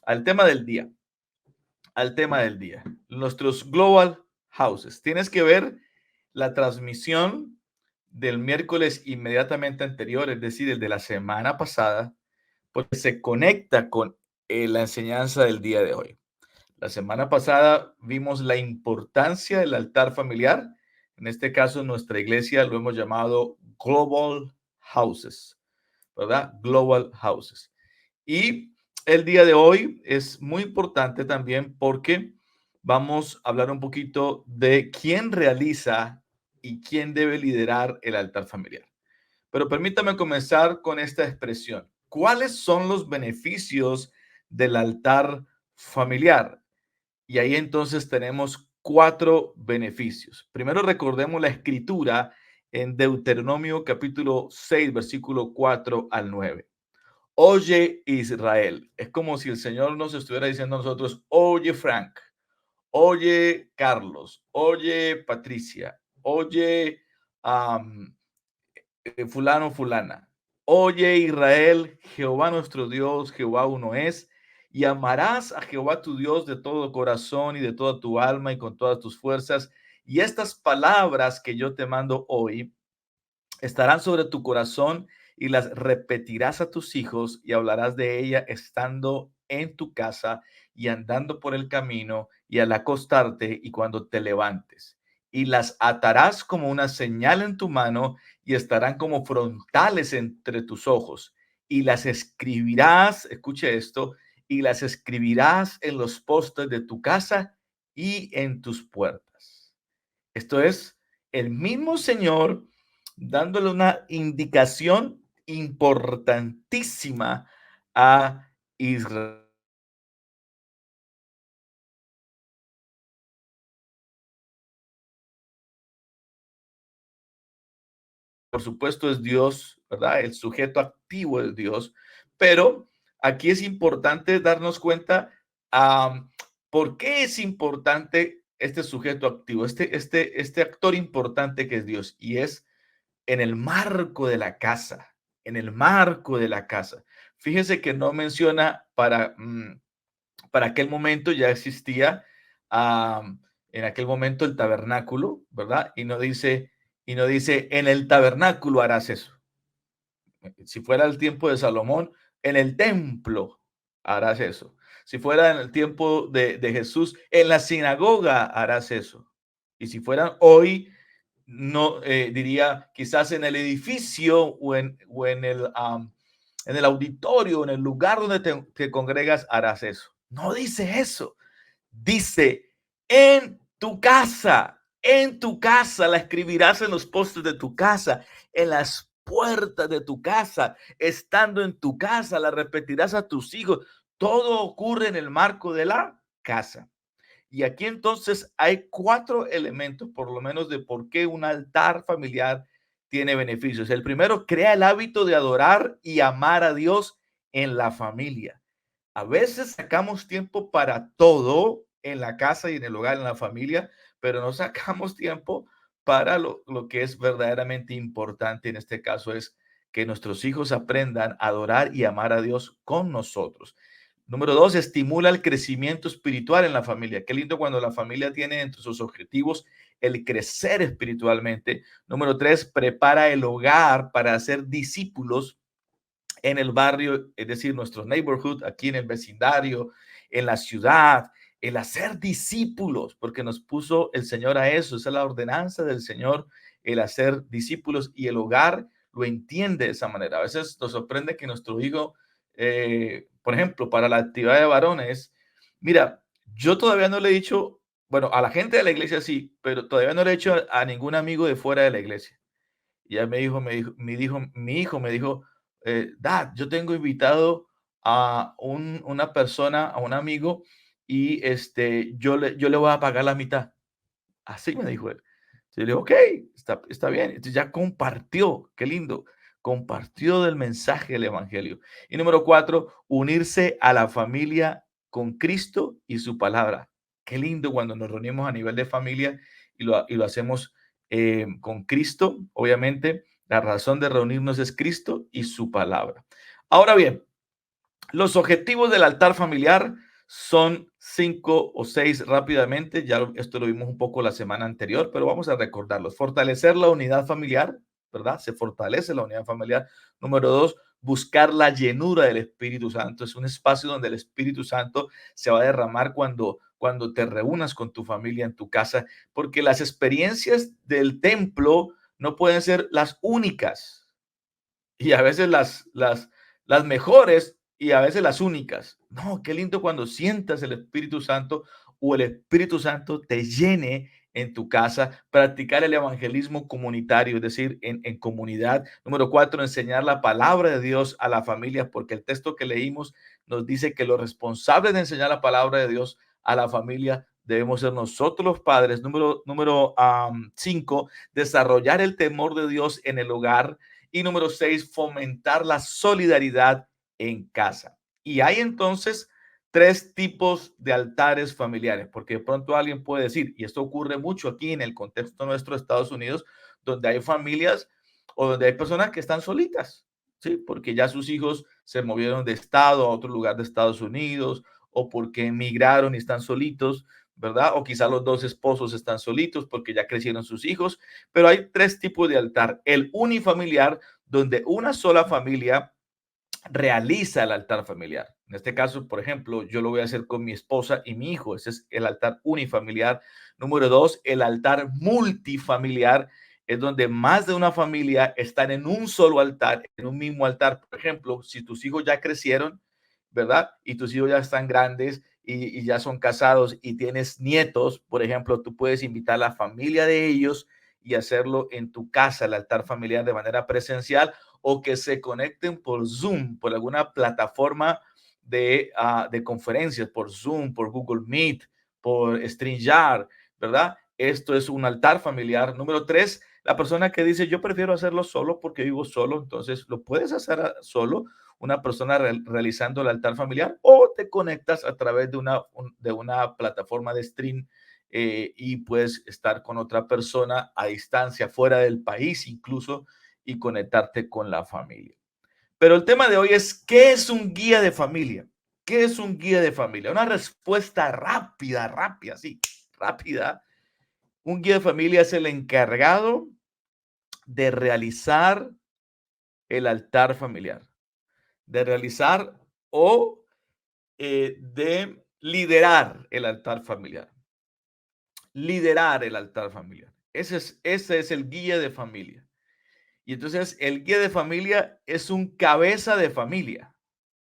al tema del día, al tema del día. Nuestros Global Houses. Tienes que ver la transmisión del miércoles inmediatamente anterior, es decir, el de la semana pasada, porque se conecta con la enseñanza del día de hoy. La semana pasada vimos la importancia del altar familiar. En este caso, nuestra iglesia lo hemos llamado Global Houses, ¿verdad? Global Houses. Y el día de hoy es muy importante también porque vamos a hablar un poquito de quién realiza y quién debe liderar el altar familiar. Pero permítame comenzar con esta expresión. ¿Cuáles son los beneficios del altar familiar? Y ahí entonces tenemos 4 beneficios. Primero recordemos la escritura en Deuteronomio capítulo 6, versículo 4 al 9. Oye Israel. Es como si el Señor nos estuviera diciendo a nosotros, oye Frank, oye Carlos, oye Patricia, oye um, fulano, fulana. Oye Israel, Jehová nuestro Dios, Jehová uno es, y amarás a Jehová tu Dios de todo corazón y de toda tu alma y con todas tus fuerzas. Y estas palabras que yo te mando hoy estarán sobre tu corazón y las repetirás a tus hijos y hablarás de ella estando en tu casa y andando por el camino y al acostarte y cuando te levantes. Y las atarás como una señal en tu mano y estarán como frontales entre tus ojos. Y las escribirás, escuche esto, y las escribirás en los postes de tu casa y en tus puertas. Esto es el mismo Señor dándole una indicación importantísima a Israel. Por supuesto es Dios, ¿verdad? El sujeto activo es Dios, pero aquí es importante darnos cuenta por qué es importante este sujeto activo, este actor importante que es Dios, y es en el marco de la casa, en el marco de la casa. Fíjese que no menciona para aquel momento ya existía en aquel momento el tabernáculo, ¿verdad? Y no dice, en el tabernáculo harás eso. Si fuera el tiempo de Salomón, en el templo harás eso. Si fuera en el tiempo de Jesús, en la sinagoga harás eso. Y si fuera hoy, no diría quizás en el edificio en el auditorio, en el lugar donde te congregas, harás eso. No dice eso. Dice, en tu casa la escribirás en los postes de tu casa, en las puertas de tu casa, estando en tu casa, la repetirás a tus hijos. Todo ocurre en el marco de la casa. Y aquí entonces hay 4 elementos, por lo menos, de por qué un altar familiar tiene beneficios. El primero, crea el hábito de adorar y amar a Dios en la familia. A veces sacamos tiempo para todo en la casa y en el hogar, en la familia, pero no sacamos tiempo para lo que es verdaderamente importante. En este caso es que nuestros hijos aprendan a adorar y amar a Dios con nosotros. Número 2, estimula el crecimiento espiritual en la familia. Qué lindo cuando la familia tiene entre sus objetivos el crecer espiritualmente. Número 3, prepara el hogar para hacer discípulos en el barrio, es decir, nuestro neighborhood, aquí en el vecindario, en la ciudad, el hacer discípulos, porque nos puso el Señor a eso, esa es la ordenanza del Señor, el hacer discípulos, y el hogar lo entiende de esa manera. A veces nos sorprende que nuestro hijo, por ejemplo, para la actividad de varones, mira, yo todavía no le he dicho, bueno, a la gente de la iglesia sí, pero todavía no le he dicho a ningún amigo de fuera de la iglesia. Y ya mi hijo me dijo, Dad, yo tengo invitado a una persona, a un amigo, y yo le voy a pagar la mitad. Así me dijo él. Yo le digo, ok, está bien. Entonces ya compartió, qué lindo, compartió del mensaje del Evangelio. Y número 4, unirse a la familia con Cristo y su palabra. Qué lindo cuando nos reunimos a nivel de familia y lo hacemos con Cristo. Obviamente, la razón de reunirnos es Cristo y su palabra. Ahora bien, Los objetivos del altar familiar son 5 o 6 rápidamente. Ya esto lo vimos un poco la semana anterior, pero vamos a recordarlos. Fortalecer la unidad familiar, ¿verdad? Se fortalece la unidad familiar. Número 2, buscar la llenura del Espíritu Santo. Es un espacio donde el Espíritu Santo se va a derramar cuando te reúnas con tu familia en tu casa, porque las experiencias del templo no pueden ser las únicas y a veces las mejores y a veces las únicas. No, qué lindo cuando sientas el Espíritu Santo o el Espíritu Santo te llene en tu casa, practicar el evangelismo comunitario, es decir, en comunidad. Número 4, enseñar la palabra de Dios a la familia, porque el texto que leímos nos dice que los responsables de enseñar la palabra de Dios a la familia debemos ser nosotros los padres. Número 5, desarrollar el temor de Dios en el hogar. Y número 6, fomentar la solidaridad en casa. Y hay entonces 3 tipos de altares familiares, porque de pronto alguien puede decir, y esto ocurre mucho aquí en el contexto nuestro de Estados Unidos, donde hay familias o donde hay personas que están solitas, ¿sí? Porque ya sus hijos se movieron de estado a otro lugar de Estados Unidos o porque emigraron y están solitos, ¿verdad? O quizá los dos esposos están solitos porque ya crecieron sus hijos, pero hay 3 tipos de altar. El unifamiliar, donde una sola familia realiza el altar familiar. En este caso, por ejemplo, yo lo voy a hacer con mi esposa y mi hijo. Ese es el altar unifamiliar. Número 2, el altar multifamiliar es donde más de una familia están en un solo altar, en un mismo altar. Por ejemplo, si tus hijos ya crecieron, ¿verdad? Y tus hijos ya están grandes y ya son casados y tienes nietos, por ejemplo, tú puedes invitar a la familia de ellos y hacerlo en tu casa, el altar familiar de manera presencial, o que se conecten por Zoom, por alguna plataforma de conferencias, por Zoom, por Google Meet, por StreamYard, ¿verdad? Esto es un altar familiar. Número 3, la persona que dice, yo prefiero hacerlo solo porque vivo solo, entonces lo puedes hacer solo, una persona realizando el altar familiar, o te conectas a través de una plataforma de stream y puedes estar con otra persona a distancia, fuera del país incluso, y conectarte con la familia. Pero el tema de hoy es, ¿qué es un guía de familia? ¿Qué es un guía de familia? Una respuesta rápida, sí, rápida. Un guía de familia es el encargado de realizar el altar familiar, de realizar o de liderar el altar familiar. Liderar el altar familiar. Ese es el guía de familia. Y entonces el guía de familia es un cabeza de familia.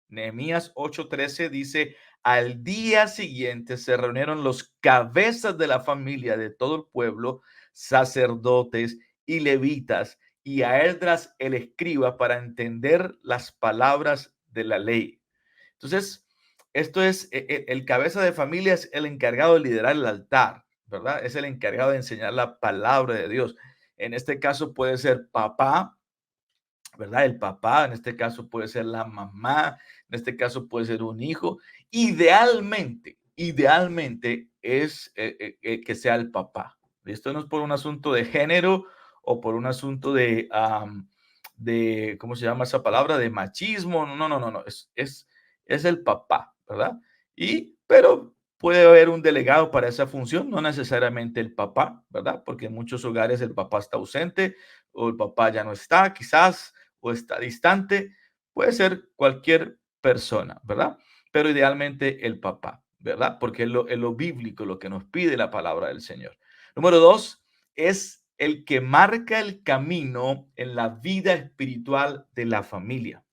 Nehemías 8:13 dice, al día siguiente se reunieron los cabezas de la familia de todo el pueblo, sacerdotes y levitas, y a Esdras el escriba para entender las palabras de la ley. Entonces, esto es, el cabeza de familia es el encargado de liderar el altar, ¿verdad? Es el encargado de enseñar la palabra de Dios. En este caso puede ser papá, ¿verdad? El papá, en este caso puede ser la mamá, en este caso puede ser un hijo. Idealmente es que sea el papá. Esto no es por un asunto de género o por un asunto ¿cómo se llama esa palabra? De machismo. No. Es el papá, ¿verdad? Pero puede haber un delegado para esa función, no necesariamente el papá, ¿verdad? Porque en muchos hogares el papá está ausente o el papá ya no está, quizás, o está distante, puede ser cualquier persona, ¿verdad? Pero idealmente el papá, ¿verdad? Porque es lo bíblico, lo que nos pide la palabra del Señor. Número 2, es el que marca el camino en la vida espiritual de la familia.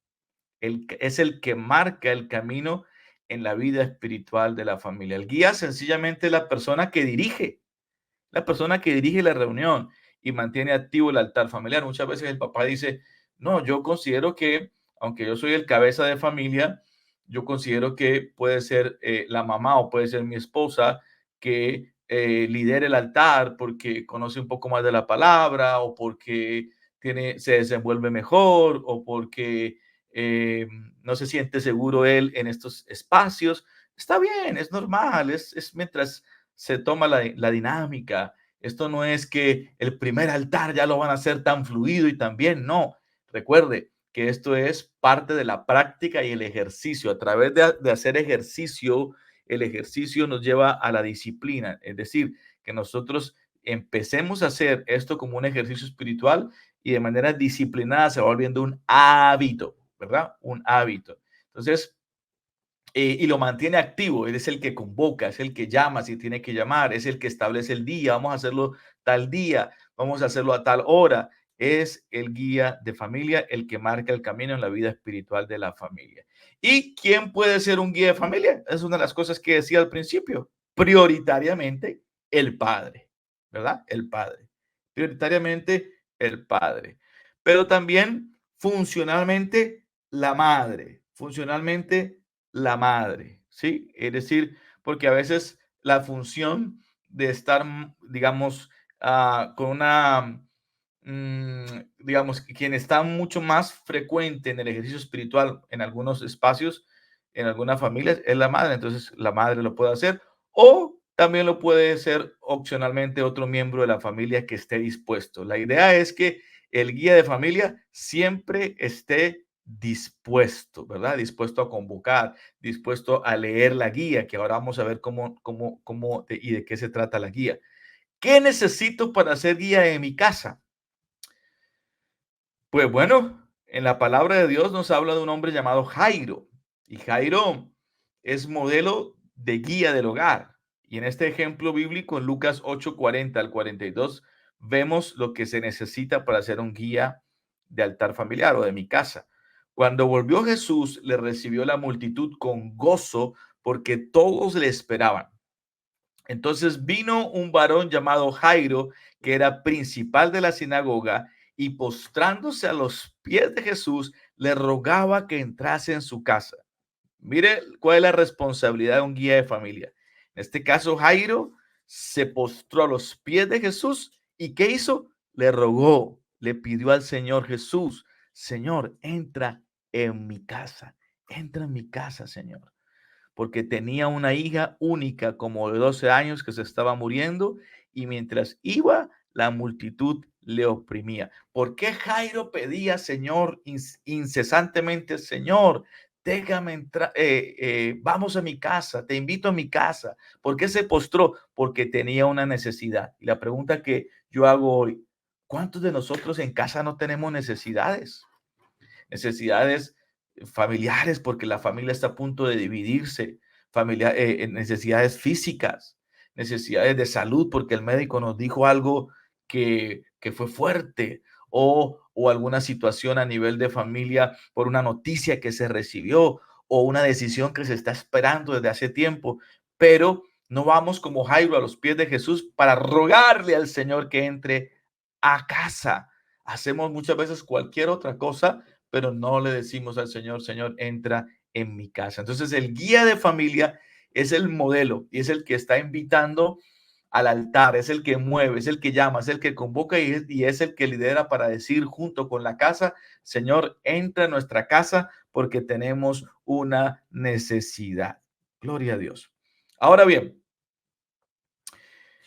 Es el que marca el camino en la vida espiritual de la familia. El guía sencillamente es la persona que dirige la reunión y mantiene activo el altar familiar. Muchas veces el papá dice, no, yo considero que, aunque yo soy el cabeza de familia, yo considero que puede ser la mamá o puede ser mi esposa que lidere el altar porque conoce un poco más de la palabra o porque se desenvuelve mejor o porque eh, no se siente seguro él en estos espacios. Está bien, es normal, es mientras se toma la dinámica. Esto no es que el primer altar ya lo van a hacer tan fluido y tan bien, no. Recuerde, que esto es parte de la práctica y el ejercicio. A través de hacer ejercicio, el ejercicio nos lleva a la disciplina, es decir, que nosotros empecemos a hacer esto como un ejercicio espiritual y de manera disciplinada se va volviendo un hábito, ¿verdad? Un hábito. Entonces, y lo mantiene activo. Él es el que convoca, es el que llama si tiene que llamar, es el que establece el día. Vamos a hacerlo tal día, vamos a hacerlo a tal hora. Es el guía de familia, el que marca el camino en la vida espiritual de la familia. ¿Y quién puede ser un guía de familia? Es una de las cosas que decía al principio. Prioritariamente el padre, ¿verdad? El padre. Prioritariamente el padre. Pero también funcionalmente la madre. Funcionalmente la madre, ¿sí? Es decir, porque a veces la función de estar, digamos, con una, digamos, quien está mucho más frecuente en el ejercicio espiritual en algunos espacios, en algunas familias, es la madre. Entonces, la madre lo puede hacer o también lo puede ser opcionalmente otro miembro de la familia que esté dispuesto. La idea es que el guía de familia siempre esté dispuesto, ¿verdad? Dispuesto a convocar, dispuesto a leer la guía, que ahora vamos a ver y de qué se trata la guía. ¿Qué necesito para ser guía de mi casa? Pues bueno, en la palabra de Dios nos habla de un hombre llamado Jairo. Y Jairo es modelo de guía del hogar. Y en este ejemplo bíblico, en Lucas 8:40 al 42, vemos lo que se necesita para ser un guía de altar familiar o de mi casa. Cuando volvió Jesús, le recibió la multitud con gozo porque todos le esperaban. Entonces vino un varón llamado Jairo, que era principal de la sinagoga, y postrándose a los pies de Jesús, le rogaba que entrase en su casa. Mire cuál es la responsabilidad de un guía de familia. En este caso, Jairo se postró a los pies de Jesús y ¿qué hizo? Le rogó, le pidió al Señor Jesús, Señor, entra en mi casa, Señor, porque tenía una hija única como de 12 años que se estaba muriendo y mientras iba, la multitud le oprimía. ¿Por qué Jairo pedía, Señor, incesantemente, Señor, déjame entrar, vamos a mi casa, te invito a mi casa? ¿Por qué se postró? Porque tenía una necesidad. Y la pregunta que yo hago hoy, ¿cuántos de nosotros en casa no tenemos necesidades? Necesidades familiares, porque la familia está a punto de dividirse, necesidades físicas, necesidades de salud, porque el médico nos dijo algo que fue fuerte, o alguna situación a nivel de familia por una noticia que se recibió o una decisión que se está esperando desde hace tiempo, pero no vamos como Jairo a los pies de Jesús para rogarle al Señor que entre a casa. Hacemos muchas veces cualquier otra cosa, pero no le decimos al Señor, Señor, entra en mi casa. Entonces el guía de familia es el modelo y es el que está invitando al altar, es el que mueve, es el que llama, es el que convoca y es el que lidera para decir junto con la casa, Señor, entra en nuestra casa porque tenemos una necesidad. Gloria a Dios. Ahora bien,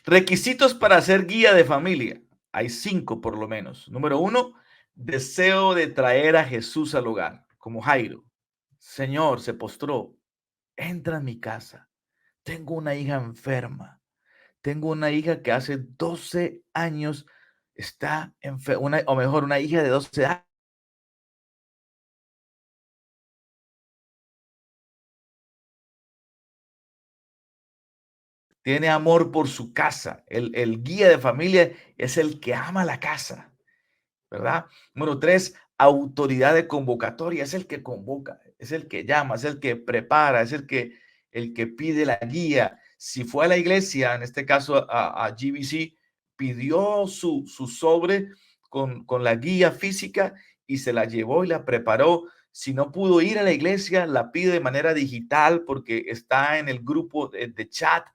requisitos para ser guía de familia. Hay 5 por lo menos. Número 1, deseo de traer a Jesús al hogar, como Jairo. Señor, se postró, entra en mi casa. Tengo una hija enferma. Tengo una hija que hace 12 años está enferma, o mejor, una hija de 12 años. Tiene amor por su casa. El guía de familia es el que ama la casa. ¿Verdad? Número 3, autoridad de convocatoria, es el que convoca, es el que llama, es el que prepara, es el que pide la guía. Si fue a la iglesia, en este caso a GBC, pidió su sobre con la guía física y se la llevó y la preparó. Si no pudo ir a la iglesia, la pide de manera digital porque está en el grupo de chat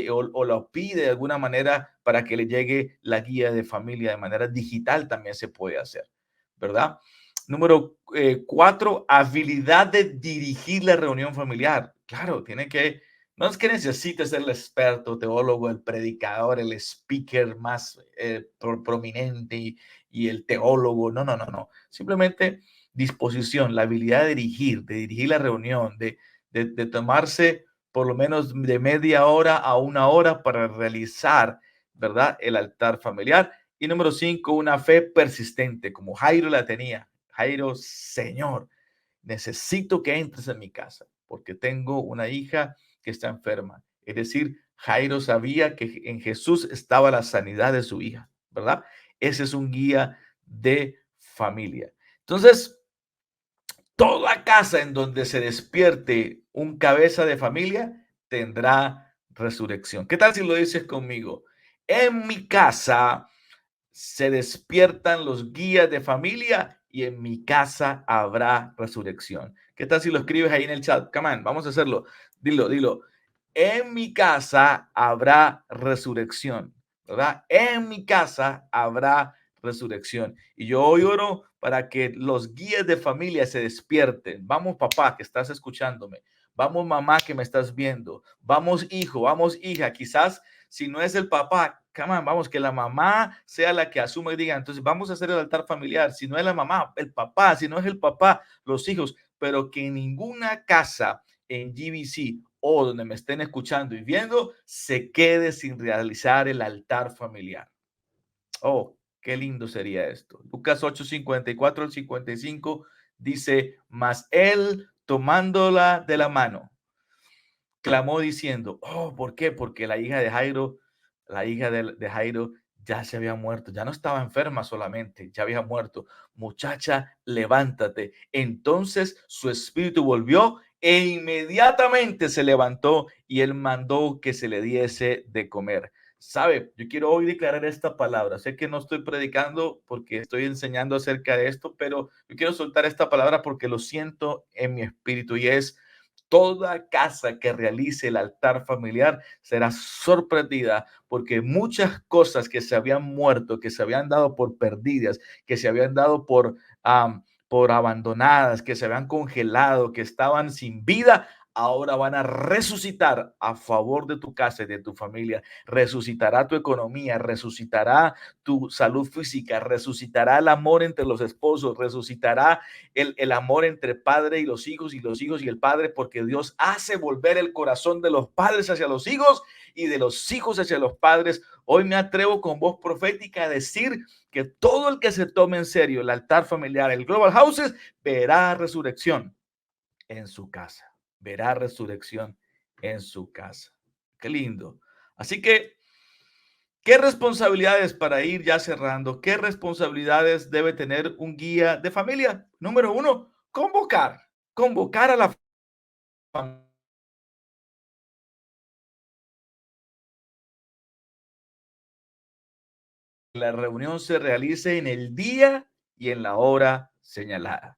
o lo pide de alguna manera para que le llegue la guía de familia de manera digital, también se puede hacer, ¿verdad? Número 4, habilidad de dirigir la reunión familiar. Claro, no es que necesite ser el experto, teólogo, el predicador, el speaker más prominente y el teólogo. No, no, no, no. Simplemente disposición, la habilidad de dirigir la reunión, de tomarse por lo menos de media hora a una hora para realizar, ¿verdad? El altar familiar. Y número 5, una fe persistente, como Jairo la tenía. Jairo, Señor, necesito que entres en mi casa porque tengo una hija que está enferma. Es decir, Jairo sabía que en Jesús estaba la sanidad de su hija, ¿verdad? Ese es un guía de familia. Entonces, toda casa en donde se despierte un cabeza de familia tendrá resurrección. ¿Qué tal si lo dices conmigo? En mi casa se despiertan los guías de familia y en mi casa habrá resurrección. ¿Qué tal si lo escribes ahí en el chat? Come on, vamos a hacerlo. Dilo, dilo. En mi casa habrá resurrección, ¿verdad? En mi casa habrá resurrección. Y yo hoy oro para que los guías de familia se despierten. Vamos, papá, que estás escuchándome. Vamos, mamá, que me estás viendo. Vamos, hijo, vamos, hija. Quizás si no es el papá, come on, vamos, que la mamá sea la que asume y diga, entonces vamos a hacer el altar familiar. Si no es la mamá, el papá. Si no es el papá, los hijos. Pero que en ninguna casa en GBC o donde me estén escuchando y viendo se quede sin realizar el altar familiar. Oh, qué lindo sería esto. Lucas 8:54 al 55 dice, mas él tomándola de la mano, clamó diciendo, oh, ¿por qué? Porque la hija de Jairo, la hija de Jairo ya se había muerto, ya no estaba enferma solamente, ya había muerto. Muchacha, levántate. Entonces su espíritu volvió e inmediatamente se levantó y él mandó que se le diese de comer. Sabe, yo quiero hoy declarar esta palabra. Sé que no estoy predicando porque estoy enseñando acerca de esto, pero yo quiero soltar esta palabra porque lo siento en mi espíritu y es toda casa que realice el altar familiar será sorprendida porque muchas cosas que se habían muerto, que se habían dado por perdidas, que se habían dado por abandonadas, que se habían congelado, que estaban sin vida, ahora van a resucitar a favor de tu casa y de tu familia. Resucitará tu economía, resucitará tu salud física, resucitará el amor entre los esposos, resucitará el amor entre padre y los hijos y el padre, porque Dios hace volver el corazón de los padres hacia los hijos y de los hijos hacia los padres. Hoy me atrevo con voz profética a decir que todo el que se tome en serio el altar familiar, el Global Houses, verá resurrección en su casa. Verá resurrección en su casa. Qué lindo. Así que, ¿qué responsabilidades para ir ya cerrando? ¿Qué responsabilidades debe tener un guía de familia? Número uno, convocar a la familia. La reunión se realice en el día y en la hora señalada.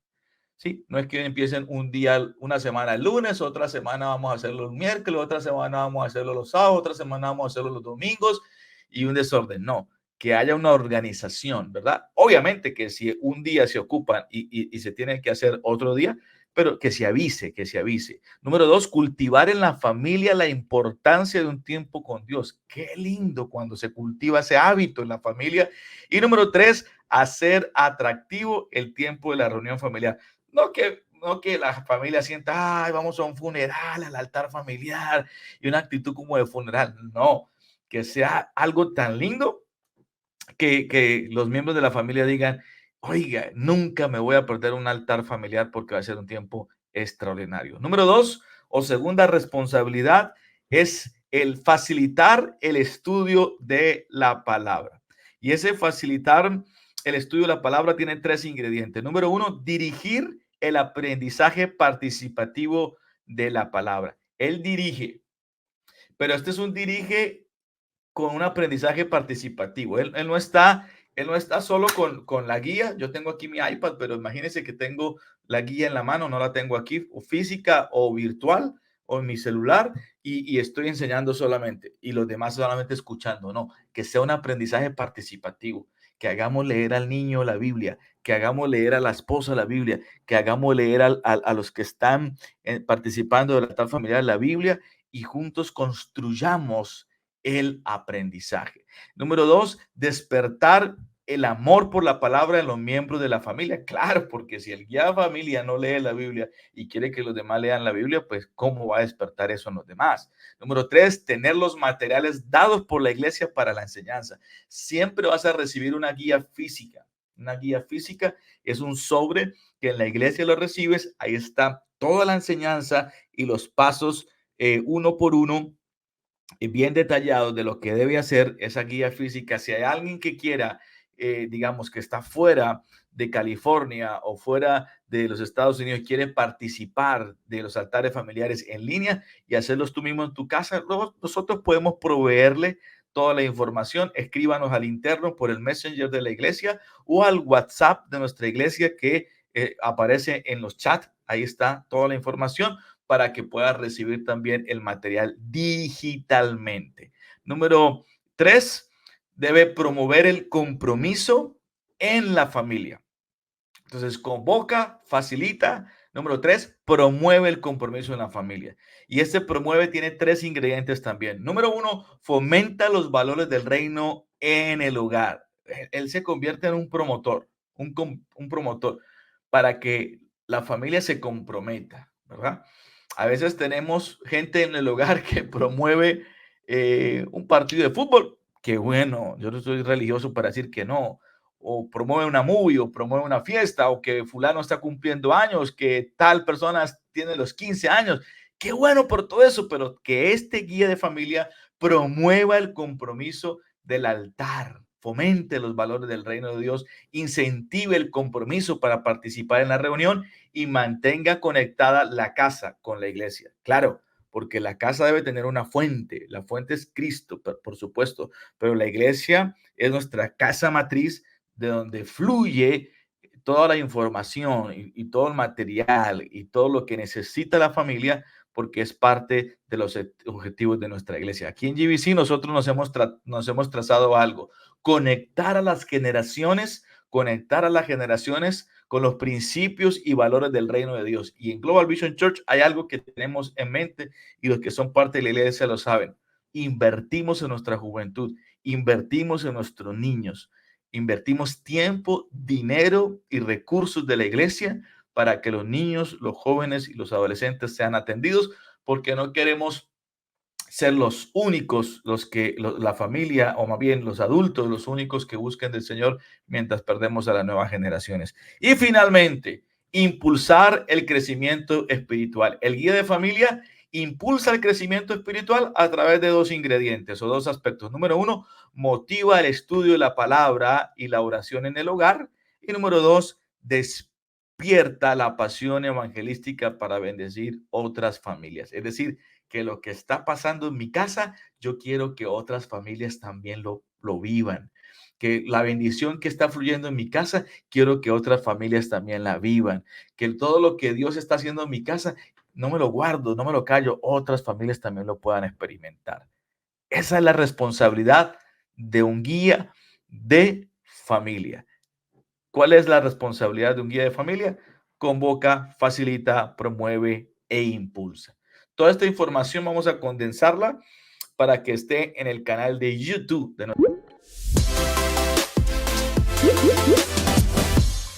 Sí, no es que empiecen un día, una semana el lunes, otra semana vamos a hacerlo el miércoles, otra semana vamos a hacerlo los sábados, otra semana vamos a hacerlo los domingos y un desorden. No, que haya una organización, ¿verdad? Obviamente que si un día se ocupan y se tiene que hacer otro día, pero que se avise, que se avise. Número dos, cultivar en la familia la importancia de un tiempo con Dios. Qué lindo cuando se cultiva ese hábito en la familia. Y número tres, hacer atractivo el tiempo de la reunión familiar. No que la familia sienta, ay, vamos a un funeral, al altar familiar y una actitud como de funeral. No, que sea algo tan lindo que los miembros de la familia digan, oiga, nunca me voy a perder un altar familiar porque va a ser un tiempo extraordinario. Número dos, o segunda responsabilidad, es el facilitar el estudio de la palabra. Y ese facilitar el estudio de la palabra tiene tres ingredientes. Número uno, dirigir el aprendizaje participativo de la palabra. Él dirige, pero este es un dirige con un aprendizaje participativo. Él no está solo con la guía. Yo tengo aquí mi iPad, pero imagínense que tengo la guía en la mano, no la tengo aquí, o física o virtual, o en mi celular, y estoy enseñando solamente, y los demás solamente escuchando. No, que sea un aprendizaje participativo, que hagamos leer al niño la Biblia, que hagamos leer a la esposa la Biblia, que hagamos leer a los que están participando de la tal familiar la Biblia, y juntos construyamos el aprendizaje. Número dos, despertar el amor por la palabra en los miembros de la familia. Claro, porque si el guía de familia no lee la Biblia y quiere que los demás lean la Biblia, pues ¿cómo va a despertar eso en los demás? Número 3, tener los materiales dados por la iglesia para la enseñanza. Siempre vas a recibir una guía física. Una guía física es un sobre que en la iglesia lo recibes. Ahí está toda la enseñanza y los pasos uno por uno bien detallados de lo que debe hacer esa guía física. Si hay alguien que quiera, digamos, que está fuera de California o fuera de los Estados Unidos, quiere participar de los altares familiares en línea y hacerlos tú mismo en tu casa, nosotros podemos proveerle toda la información. Escríbanos al interno por el Messenger de la iglesia o al WhatsApp de nuestra iglesia que aparece en los chats. Ahí está toda la información para que puedas recibir también el material digitalmente. Número 3, debe promover el compromiso en la familia. Entonces, convoca, facilita. Número 3, promueve el compromiso en la familia. Y este promueve tiene 3 ingredientes también. Número 1, fomenta los valores del reino en el hogar. Él se convierte en un promotor, un promotor para que la familia se comprometa, ¿verdad? A veces tenemos gente en el hogar que promueve un partido de fútbol. Que bueno, yo no soy religioso para decir que no. O promueve una movie, o promueve una fiesta, o que fulano está cumpliendo años, que tal persona tiene los 15 años. Qué bueno por todo eso, pero que este guía de familia promueva el compromiso del altar, fomente los valores del reino de Dios, incentive el compromiso para participar en la reunión y mantenga conectada la casa con la iglesia. Claro, porque la casa debe tener una fuente. La fuente es Cristo, por supuesto, pero la iglesia es nuestra casa matriz de donde fluye toda la información y todo el material y todo lo que necesita la familia, porque es parte de los objetivos de nuestra iglesia. Aquí en GBC nosotros nos hemos trazado algo: conectar a las generaciones, con los principios y valores del reino de Dios. Y en Global Vision Church hay algo que tenemos en mente, y los que son parte de la iglesia lo saben. Invertimos en nuestra juventud, invertimos en nuestros niños, invertimos tiempo, dinero y recursos de la iglesia para que los niños, los jóvenes y los adolescentes sean atendidos, porque no queremos ser los únicos, la familia, o más bien los adultos, los únicos que busquen del Señor mientras perdemos a las nuevas generaciones. Y finalmente, impulsar el crecimiento espiritual. El guía de familia impulsa el crecimiento espiritual a través de 2 ingredientes o 2 aspectos. Número 1, motiva el estudio de la palabra y la oración en el hogar. Y número 2, despierta la pasión evangelística para bendecir otras familias. Es decir, que lo que está pasando en mi casa, yo quiero que otras familias también lo vivan. Que la bendición que está fluyendo en mi casa, quiero que otras familias también la vivan. Que todo lo que Dios está haciendo en mi casa, no me lo guardo, no me lo callo, otras familias también lo puedan experimentar. Esa es la responsabilidad de un guía de familia. ¿Cuál es la responsabilidad de un guía de familia? Convoca, facilita, promueve e impulsa. Toda esta información vamos a condensarla para que esté en el canal de YouTube de